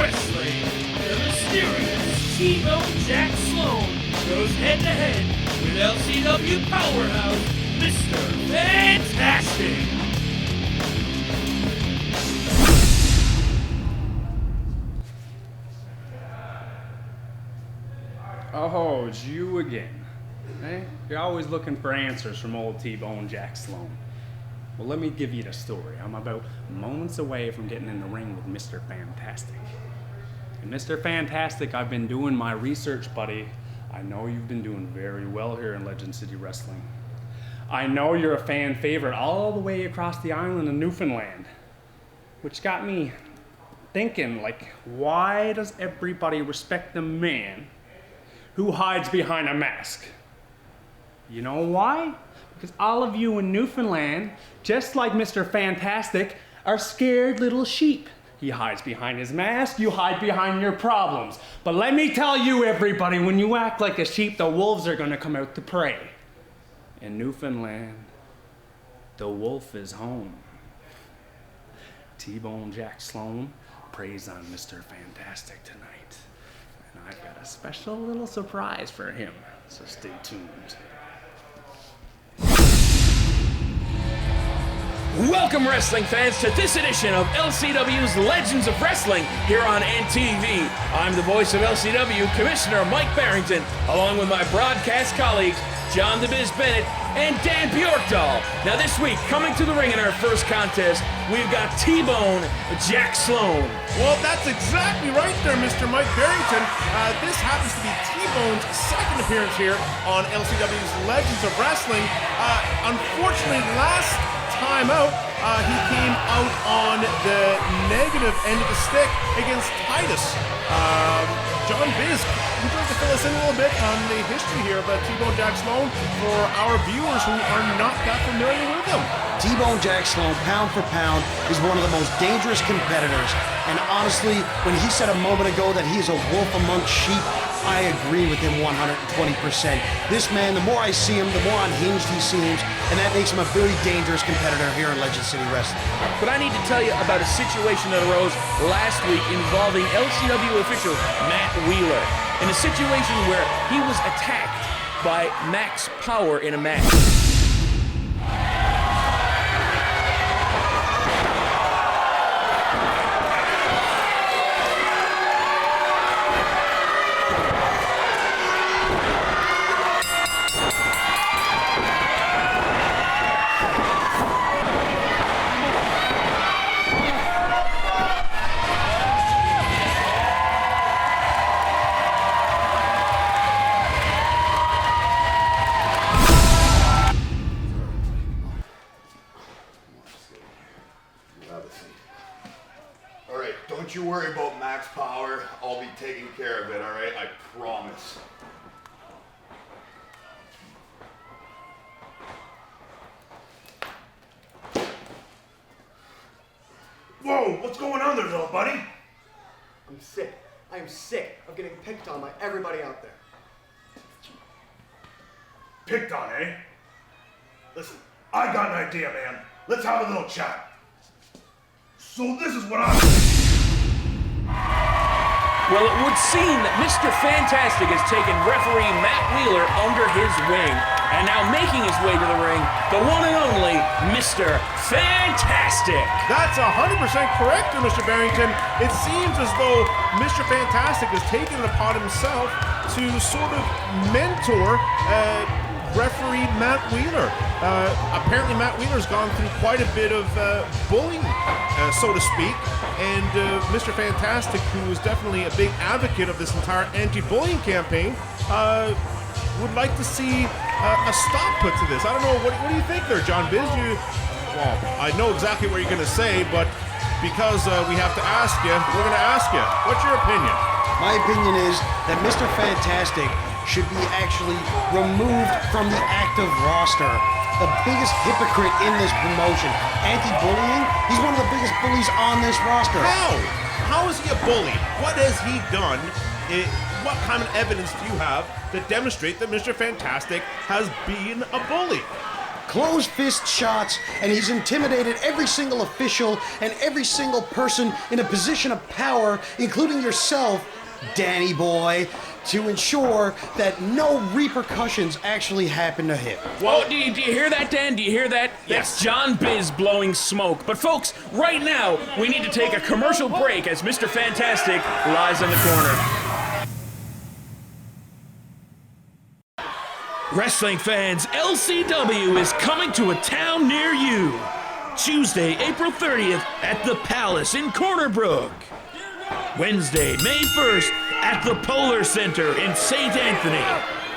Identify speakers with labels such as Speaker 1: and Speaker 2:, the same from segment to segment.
Speaker 1: Wrestling, the mysterious T-Bone Jack Sloan goes head-to-head with LCW powerhouse, Mr. Fantastic.
Speaker 2: Oh, it's you again. Hey, you're always looking for answers from old T-Bone Jack Sloan. Well, let me give you the story. I'm about moments away from getting in the ring with Mr. Fantastic. And Mr. Fantastic, I've been doing my research, buddy. I know you've been doing very well here in Legend City Wrestling. I know you're a fan favorite all the way across the island of Newfoundland. Which got me thinking, why does everybody respect the man who hides behind a mask? You know why? Because all of you in Newfoundland, just like Mr. Fantastic, are scared little sheep. He hides behind his mask, you hide behind your problems. But let me tell you, everybody, when you act like a sheep, the wolves are gonna come out to prey. In Newfoundland, the wolf is home. T-Bone Jack Sloan preys on Mr. Fantastic tonight. And I've got a special little surprise for him, so stay tuned.
Speaker 1: Welcome, wrestling fans, to this edition of LCW's Legends of Wrestling here on NTV. I'm the voice of LCW, Commissioner Mike Barrington, along with my broadcast colleagues, John the Biz Bennett and Dan Bjorkdahl. Now this week, coming to the ring in our first contest, we've got T-Bone Jack Sloan.
Speaker 3: Well, that's exactly right there, Mr. Mike Barrington. This happens to be T-Bone's second appearance here on LCW's Legends of Wrestling. Unfortunately, last time out, he came out on the negative end of the stick against Titus. John Biz, would you like to fill us in a little bit on the history here of T-Bone Jack Sloan for our viewers who are not that familiar with him?
Speaker 4: T-Bone Jack Sloan, pound for pound, is one of the most dangerous competitors. And honestly, when he said a moment ago that he is a wolf amongst sheep, I agree with him 120%. This man, the more I see him, the more unhinged he seems, and that makes him a very dangerous competitor here in Legend City Wrestling.
Speaker 1: But I need to tell you about a situation that arose last week involving LCW official Matt Wheeler, in a situation where he was attacked by Max Power in a match.
Speaker 5: Alright, don't you worry about Max Power. I'll be taking care of it, alright? I promise. Whoa, what's going on there, little buddy?
Speaker 6: I'm sick. I am sick of getting picked on by everybody out there.
Speaker 5: Picked on, eh? Listen, I got an idea, man. Let's have a little chat. So this is what I'm thinking.
Speaker 1: Well, it would seem that Mr. Fantastic has taken referee Matt Wheeler under his wing, and now making his way to the ring, the one and only Mr. Fantastic.
Speaker 3: That's 100% correct, Mr. Barrington. It seems as though Mr. Fantastic has taken it upon himself to sort of mentor referee Matt Wheeler. Apparently Matt Wheeler's gone through quite a bit of bullying, so to speak, and Mr. Fantastic, who is definitely a big advocate of this entire anti-bullying campaign, would like to see a stop put to this. I don't know, what do you think there, John Biz? Well, I know exactly what you're going to say, but because we have to ask you, we're going to ask you, what's your opinion?
Speaker 4: My opinion is that Mr. Fantastic should be actually removed from the active roster. The biggest hypocrite in this promotion. Anti-bullying, he's one of the biggest bullies on this roster.
Speaker 3: How? How is he a bully? What has he done? What kind of evidence do you have that demonstrate that Mr. Fantastic has been a bully?
Speaker 4: closed fist shots, and he's intimidated every single official and every single person in a position of power, including yourself, Danny boy, to ensure that no repercussions actually happen to him.
Speaker 1: Well, do you hear that, Dan? Do you hear that?
Speaker 3: Yes.
Speaker 1: That's John Biz blowing smoke. But folks, right now, we need to take a commercial break as Mr. Fantastic lies in the corner. Wrestling fans, LCW is coming to a town near you. Tuesday, April 30th at the Palace in Corner Brook. Wednesday, May 1st at the Polar Center in St. Anthony.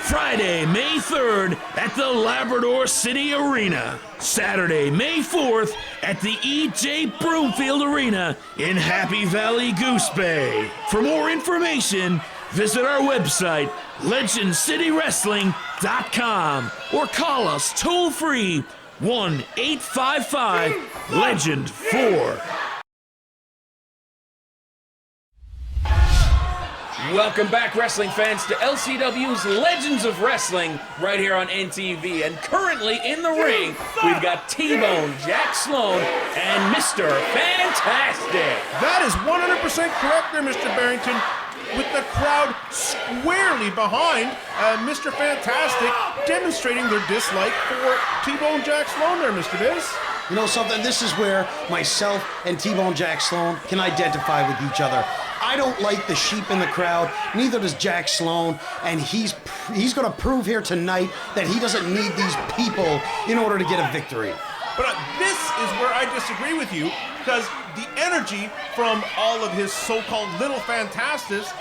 Speaker 1: Friday, May 3rd at the Labrador City Arena. Saturday, May 4th at the E.J. Broomfield Arena in Happy Valley Goose Bay. For more information, visit our website, legendcitywrestling.com, or call us toll-free 1-855-LEGEND-4. Welcome back, wrestling fans, to LCW's Legends of Wrestling right here on NTV. And currently in the ring, we've got T-Bone, Jack Sloan, and Mr. Fantastic.
Speaker 3: That is 100% correct there, Mr. Barrington. With the crowd squarely behind Mr. Fantastic, demonstrating their dislike for T-Bone Jack Sloan there, Mr. Biz.
Speaker 4: You know something? This is where myself and T-Bone Jack Sloan can identify with each other. I don't like the sheep in the crowd, neither does Jack Sloan, and he's going to prove here tonight that he doesn't need these people in order to get a victory.
Speaker 3: But this is where I disagree with you, because the energy from all of his so-called little fantastics,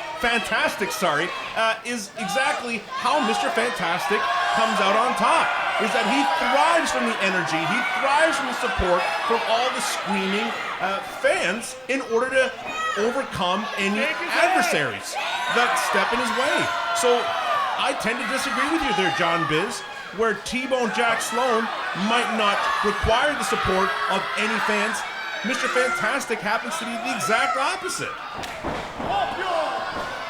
Speaker 3: is exactly how Mr. Fantastic comes out on top. Is that he thrives from the energy, he thrives from the support from all the screaming fans in order to overcome any adversaries that step in his way. So I tend to disagree with you there, John Biz, where T-Bone Jack Sloan might not require the support of any fans. Mr. Fantastic happens to be the exact opposite.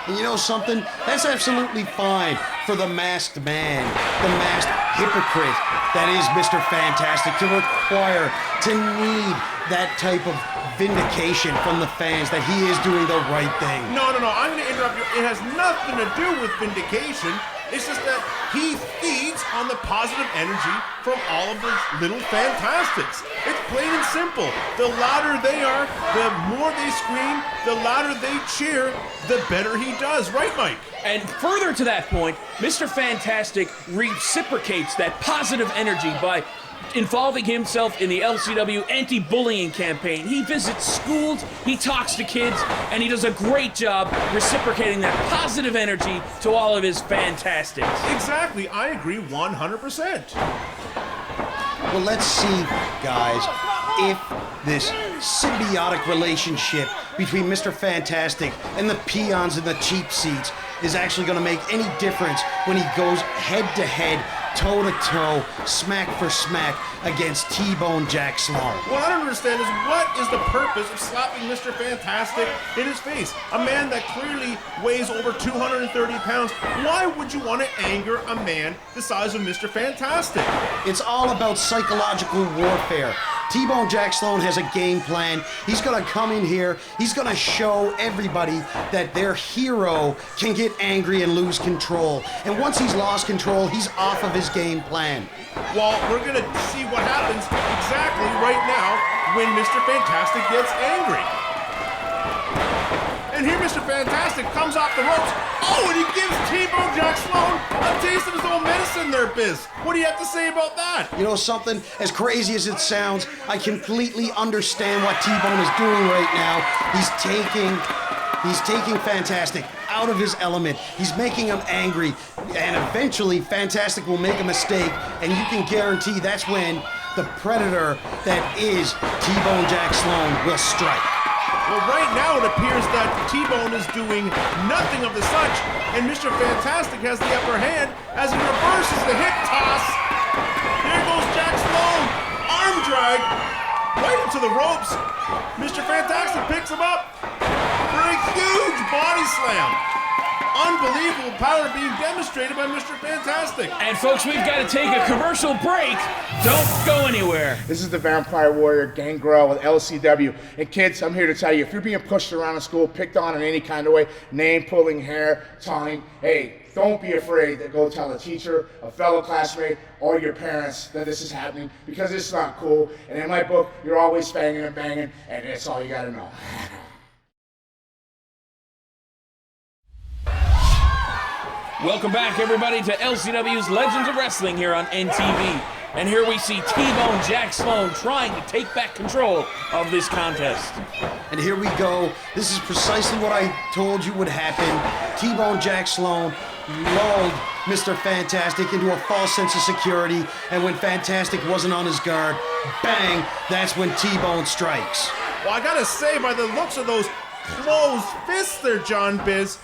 Speaker 4: And you know something? That's absolutely fine for the masked man, the masked hypocrite that is Mr. Fantastic, to require, to need that type of vindication from the fans that he is doing the right thing.
Speaker 3: No, I'm going to interrupt you. It has nothing to do with vindication. It's just that he feeds on the positive energy from all of the little fantastics. It's plain and simple. The louder they are, the more they scream, the louder they cheer, the better he does. Right, Mike?
Speaker 1: And further to that point, Mr. Fantastic reciprocates that positive energy by involving himself in the LCW anti-bullying campaign. He visits schools, he talks to kids, and he does a great job reciprocating that positive energy to all of his fantastics.
Speaker 3: Exactly. I agree 100%.
Speaker 4: Well, let's see, guys, if this symbiotic relationship between Mr. Fantastic and the peons in the cheap seats is actually going to make any difference when he goes head-to-head, toe-to-toe, smack for smack against T-Bone Jack Sloan.
Speaker 3: What I don't understand is what is the purpose of slapping Mr. Fantastic in his face? A man that clearly weighs over 230 pounds. Why would you want to anger a man the size of Mr. Fantastic?
Speaker 4: It's all about psychological warfare. T-Bone Jack Sloan has a game plan. He's going to come in here. He's going to show everybody that their hero can get angry and lose control. And once he's lost control, he's off of his game plan.
Speaker 3: Well, we're going to see what happens exactly right now when Mr. Fantastic gets angry. And here Mr. Fantastic comes off the ropes. Oh, and he gives T-Bone Jack Sloan a taste of his own medicine there, Biz. What do you have to say about that?
Speaker 4: You know something? As crazy as it sounds, I completely understand what T-Bone is doing right now. He's taking Fantastic out of his element. He's making him angry. And eventually, Fantastic will make a mistake. And you can guarantee that's when the predator that is T-Bone Jack Sloan will strike.
Speaker 3: Well, right now it appears that T-Bone is doing nothing of the such, and Mr. Fantastic has the upper hand as he reverses the hip toss. Here goes Jack Sloan, arm drag, right into the ropes. Mr. Fantastic picks him up for a huge body slam. unbelievable power being demonstrated by Mr. Fantastic.
Speaker 1: And folks, we've got to take a commercial break. Don't go anywhere.
Speaker 7: This is the Vampire Warrior Gangrel with LCW. And kids, I'm here to tell you, if you're being pushed around in school, picked on in any kind of way, name pulling, hair tying, hey, don't be afraid to go tell a teacher, a fellow classmate, or your parents that this is happening, because it's not cool. And in my book, you're always fanging and banging, and that's all you gotta know.
Speaker 1: Welcome back, everybody, to LCW's Legends of Wrestling here on NTV. And here we see T-Bone Jack Sloan trying to take back control of this contest.
Speaker 4: And here we go. This is precisely what I told you would happen. T-Bone Jack Sloan lulled Mr. Fantastic into a false sense of security, and when Fantastic wasn't on his guard, bang, that's when T-Bone strikes.
Speaker 3: Well, I gotta say, by the looks of those closed fists there, John Biz,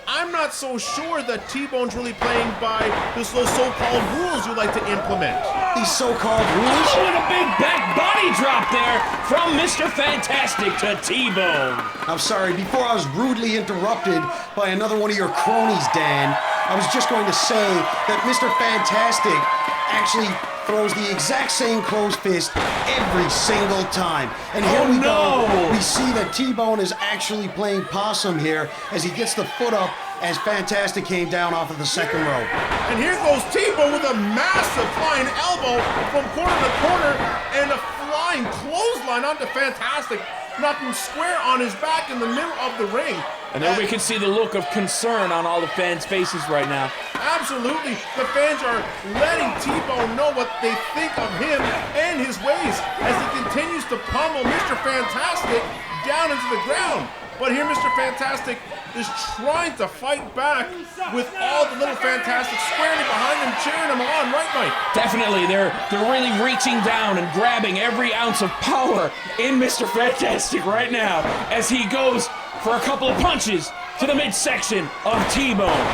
Speaker 3: I'm not so sure that T-Bone's really playing by those so-called rules you like to implement.
Speaker 4: These so-called rules?
Speaker 1: Oh, and a big back body drop there from Mr. Fantastic to T-Bone.
Speaker 4: I'm sorry, before I was rudely interrupted by another one of your cronies, Dan, I was just going to say that Mr. Fantastic actually throws the exact same closed fist every single time. And here we go. We see that T-Bone is actually playing possum here as he gets the foot up as Fantastic came down off of the second rope.
Speaker 3: And here goes T-Bone with a massive flying elbow from corner to corner and a flying clothesline onto Fantastic, knocking square on his back in the middle of the ring.
Speaker 1: And there we can see the look of concern on all the fans' faces right now.
Speaker 3: Absolutely. The fans are letting T-Bone know what they think of him and his ways as he continues to pummel Mr. Fantastic down into the ground. But here Mr. Fantastic is trying to fight back with all the little Fantastics squarely behind him, cheering him on, right, Mike?
Speaker 1: Definitely, they're really reaching down and grabbing every ounce of power in Mr. Fantastic right now as he goes for a couple of punches to the midsection of T-Bone.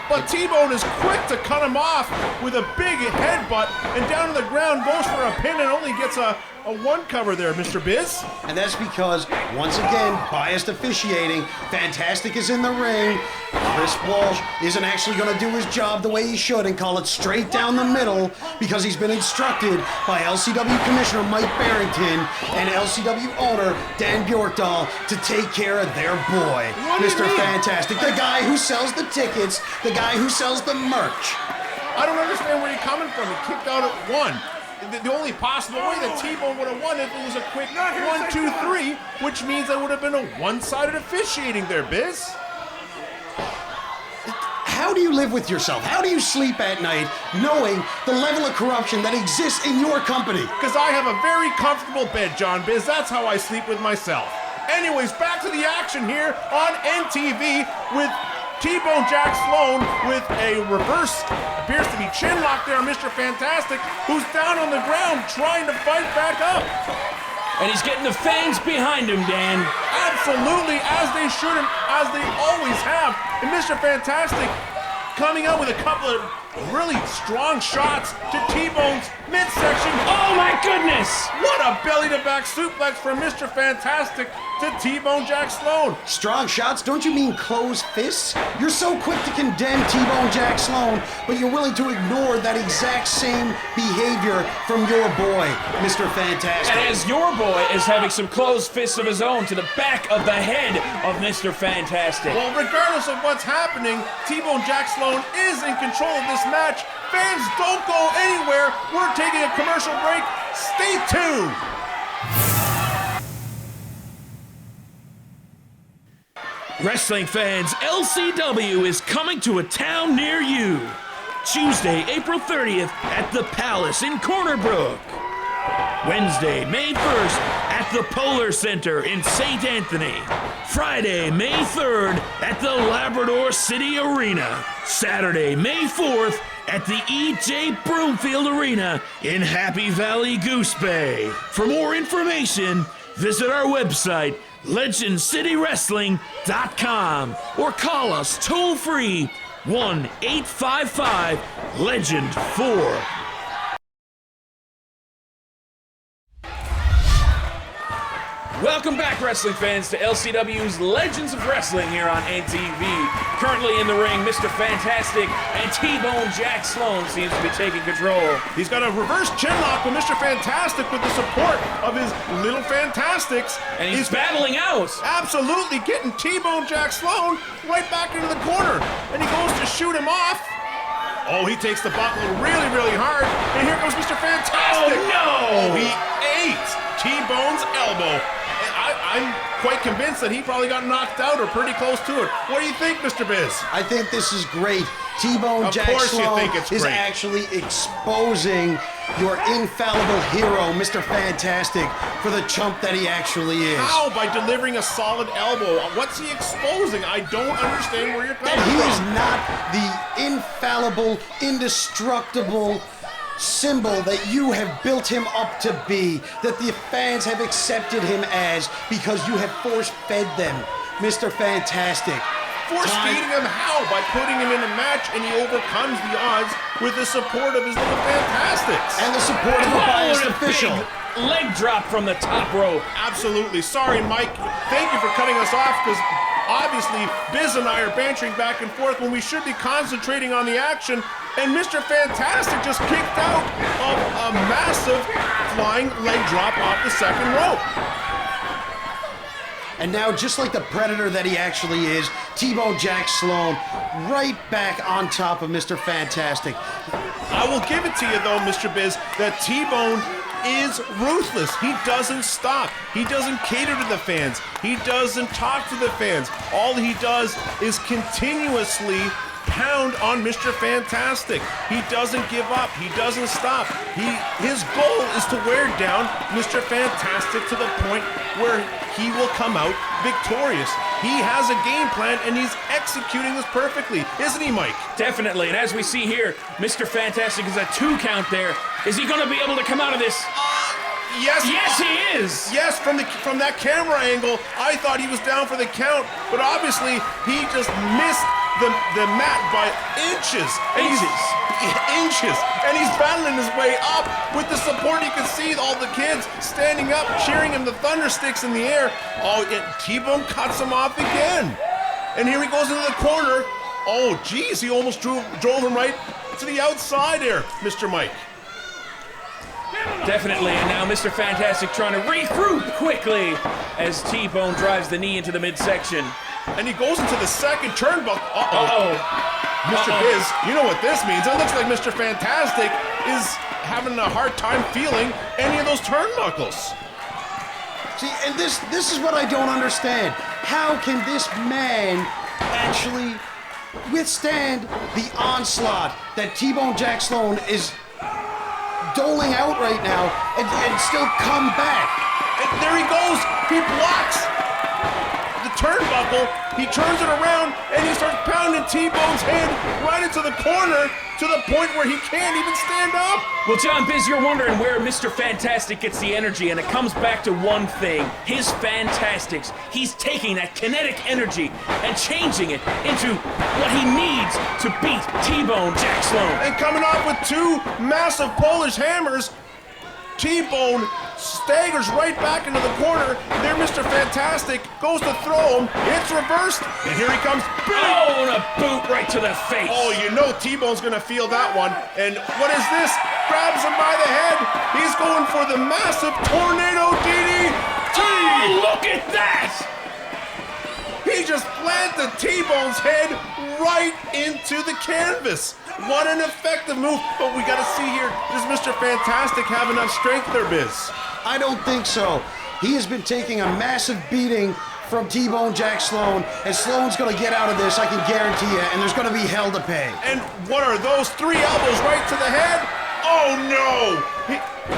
Speaker 3: But T-Bone is quick to cut him off with a big headbutt, and down to the ground goes for a pin and only gets a one cover there, Mr. Biz.
Speaker 4: And that's because, once again, biased officiating. Fantastic is in the ring. Chris Walsh isn't actually going to do his job the way he should and call it straight down the middle because he's been instructed by LCW Commissioner Mike Barrington and LCW owner Dan Bjorkdahl to take care of their boy, Mr. Fantastic, the guy who sells the tickets, the guy who sells the merch.
Speaker 3: I don't understand where you're coming from. He kicked out at one. The only possible way that T-Bone would have won if it was a quick 1, 2, 3, which means that would have been a one-sided officiating there, Biz.
Speaker 4: How do you live with yourself? How do you sleep at night knowing the level of corruption that exists in your company?
Speaker 3: Because I have a very comfortable bed, John Biz. That's how I sleep with myself. Anyways, back to the action here on NTV with T-Bone Jack Sloan with a reverse, appears to be chin lock there on Mr. Fantastic, who's down on the ground trying to fight back up.
Speaker 1: And he's getting the fans behind him, Dan.
Speaker 3: Absolutely, as they should and as they always have. And Mr. Fantastic coming out with a couple of really strong shots to T-Bone's midsection.
Speaker 1: Oh my goodness!
Speaker 3: What a belly-to-back suplex from Mr. Fantastic to T-Bone Jack Sloan.
Speaker 4: Strong shots? Don't you mean closed fists? You're so quick to condemn T-Bone Jack Sloan, but you're willing to ignore that exact same behavior from your boy, Mr. Fantastic.
Speaker 1: And as your boy is having some closed fists of his own to the back of the head of Mr. Fantastic.
Speaker 3: Well, regardless of what's happening, T-Bone Jack Sloan is in control of this match. Fans, don't go anywhere. We're taking a commercial break. Stay tuned.
Speaker 1: Wrestling fans, LCW is coming to a town near you. Tuesday, April 30th at the Palace in Corner Brook. Wednesday, May 1st at the Polar Center in St. Anthony. Friday, May 3rd at the Labrador City Arena. Saturday, May 4th at the E.J. Broomfield Arena in Happy Valley, Goose Bay. For more information, visit our website, legendcitywrestling.com, or call us toll-free 1-855-LEGEND-4. Welcome back, wrestling fans, to LCW's Legends of Wrestling here on NTV. Currently in the ring, Mr. Fantastic and T-Bone Jack Sloan seems to be taking control.
Speaker 3: He's got a reverse chinlock with Mr. Fantastic with the support of his little Fantastics.
Speaker 1: And he's battling out.
Speaker 3: Absolutely getting T-Bone Jack Sloan right back into the corner. And he goes to shoot him off. Oh, he takes the buckle really, really hard. And here comes Mr. Fantastic.
Speaker 1: Oh, no!
Speaker 3: Oh, he ate T-Bone's elbow. I'm quite convinced that he probably got knocked out or pretty close to it. What do you think, Mr. Biz?
Speaker 4: I think this is great. T-Bone Jack Sloan is actually exposing your infallible hero, Mr. Fantastic, for the chump that he actually is.
Speaker 3: How? By delivering a solid elbow. What's he exposing? I don't understand where you're coming
Speaker 4: That he
Speaker 3: from.
Speaker 4: is not the infallible, indestructible symbol that you have built him up to be, that the fans have accepted him as because you have force-fed them, Mr. Fantastic.
Speaker 3: Force-feeding him how? By putting him in a match and he overcomes the odds with the support of his little Fantastics.
Speaker 4: And the support of a biased official.
Speaker 1: Big leg drop from the top rope.
Speaker 3: Absolutely. Sorry, Mike. Thank you for cutting us off because obviously Biz and I are bantering back and forth when we should be concentrating on the action. And Mr. Fantastic just kicked out of a massive flying leg drop off the second rope.
Speaker 4: And now, just like the predator that he actually is, T-Bone Jack Sloan right back on top of Mr. Fantastic.
Speaker 3: I will give it to you though, Mr. Biz, that T-Bone is ruthless. He doesn't stop. He doesn't cater to the fans. He doesn't talk to the fans. All he does is continuously pound on Mr. Fantastic. He doesn't give up. He doesn't stop. His goal is to wear down Mr. Fantastic to the point where he will come out victorious. He has a game plan and he's executing this perfectly, isn't he, Mike?
Speaker 1: Definitely, and as we see here, Mr. Fantastic is a 2 count there. Is he going to be able to come out of this?
Speaker 3: Yes.
Speaker 1: Yes, he is.
Speaker 3: Yes, from that camera angle, I thought he was down for the count, but obviously he just missed the mat by inches. Inches. And he's battling his way up with the support. You can see all the kids standing up, cheering him, the thunder sticks in the air. Oh, and T-Bone cuts him off again. And here he goes into the corner. Oh, geez, he almost drove him right to the outside there, Mr. Mike.
Speaker 1: Definitely, and now Mr. Fantastic trying to regroup quickly as T-Bone drives the knee into the midsection.
Speaker 3: And he goes into the second turnbuckle.
Speaker 1: Uh-oh.
Speaker 3: Mr. Biz, you know what this means. It looks like Mr. Fantastic is having a hard time feeling any of those turnbuckles.
Speaker 4: See, and this is what I don't understand. How can this man actually withstand the onslaught that T-Bone Jack Sloan is doling out right now and still come back?
Speaker 3: And there he goes. He blocks the turnbuckle. He turns it around and he starts pounding T-Bone's head right into the corner to the point where he can't even stand up.
Speaker 1: Well, John Biz, you're wondering where Mr. Fantastic gets the energy, and it comes back to one thing. His Fantastics. He's taking that kinetic energy and changing it into what he needs to beat T-Bone Jack Sloan.
Speaker 3: And coming off with 2 massive Polish hammers, T-Bone staggers right back into the corner. There Mr. Fantastic goes to throw him. It's reversed. And here he comes.
Speaker 1: Oh, and a boot right to the face.
Speaker 3: Oh, you know T-Bone's going to feel that one. And what is this? Grabs him by the head. He's going for the massive tornado DDT.
Speaker 1: Oh, look at that.
Speaker 3: He just planted T-Bone's head right into the canvas. What an effective move. But we got to see here, does Mr. Fantastic have enough strength there, Biz?
Speaker 4: I don't think so. He has been taking a massive beating from T-Bone Jack Sloan, and Sloan's going to get out of this, I can guarantee you, and there's going to be hell to pay.
Speaker 3: And what are those? 3 elbows right to the head? Oh no!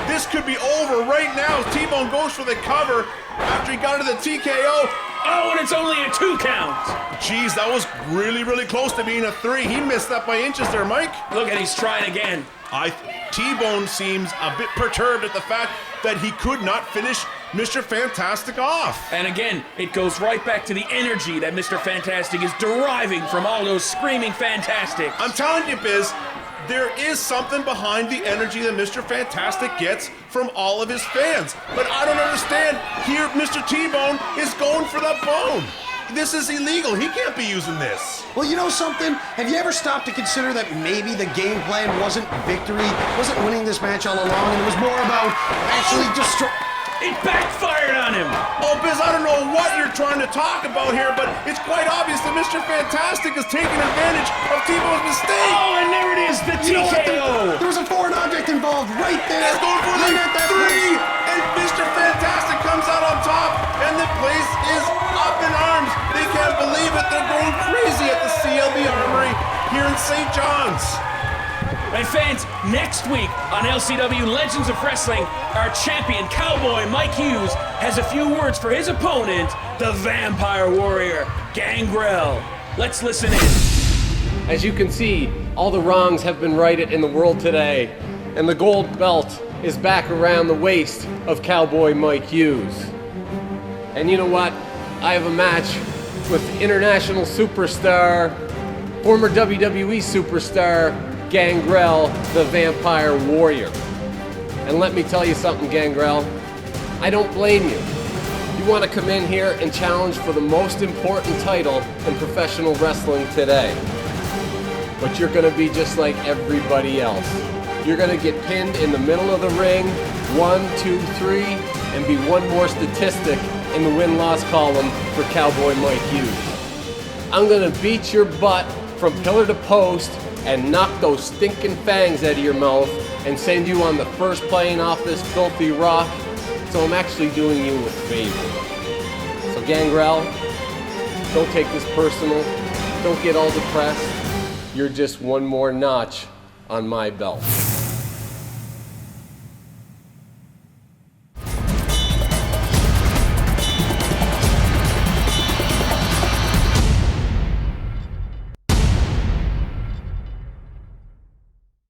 Speaker 3: This could be over right now. T-Bone goes for the cover after he got into the TKO.
Speaker 1: Oh, and it's only a 2 count.
Speaker 3: Jeez, that was really, really close to being a 3. He missed that by inches there, Mike.
Speaker 1: Look, and he's trying again.
Speaker 3: T-Bone seems a bit perturbed at the fact that he could not finish Mr. Fantastic off.
Speaker 1: And again, it goes right back to the energy that Mr. Fantastic is deriving from all those screaming Fantastics.
Speaker 3: I'm telling you, Biz, there is something behind the energy that Mr. Fantastic gets from all of his fans. But I don't understand. Here, Mr. T-Bone is going for the bone. This is illegal. He can't be using this.
Speaker 4: Well, you know something? Have you ever stopped to consider that maybe the game plan wasn't victory, wasn't winning this match all along, and it was more about actually
Speaker 1: It backfired on him!
Speaker 3: Oh, Biz, I don't know what you're trying to talk about here, but it's quite obvious that Mr. Fantastic is taking advantage of T-Bone's mistake.
Speaker 1: Oh, and there it is, the
Speaker 4: You know what?
Speaker 1: TKO!
Speaker 4: There was a foreign object involved right there.
Speaker 3: He's going for the
Speaker 4: Right at that
Speaker 3: 3,
Speaker 4: place.
Speaker 3: and Mr. Fantastic comes out on top, and the place is up in arms. They can't believe it. They're going crazy at the CLB Armory here in St. John's.
Speaker 1: And fans, next week on LCW Legends of Wrestling, our champion Cowboy Mike Hughes has a few words for his opponent, the Vampire Warrior, Gangrel. Let's listen in.
Speaker 8: As you can see, all the wrongs have been righted in the world today, and the gold belt is back around the waist of Cowboy Mike Hughes. And you know what? I have a match with international superstar, former WWE superstar, Gangrel, the Vampire Warrior. And let me tell you something, Gangrel, I don't blame you. You want to come in here and challenge for the most important title in professional wrestling today. But you're going to be just like everybody else. You're going to get pinned in the middle of the ring, 1, 2, 3, and be one more statistic in the win-loss column for Cowboy Mike Hughes. I'm going to beat your butt from pillar to post and knock those stinking fangs out of your mouth and send you on the first plane off this filthy rock. So I'm actually doing you a favor. So Gangrel, don't take this personal. Don't get all depressed. You're just one more notch on my belt.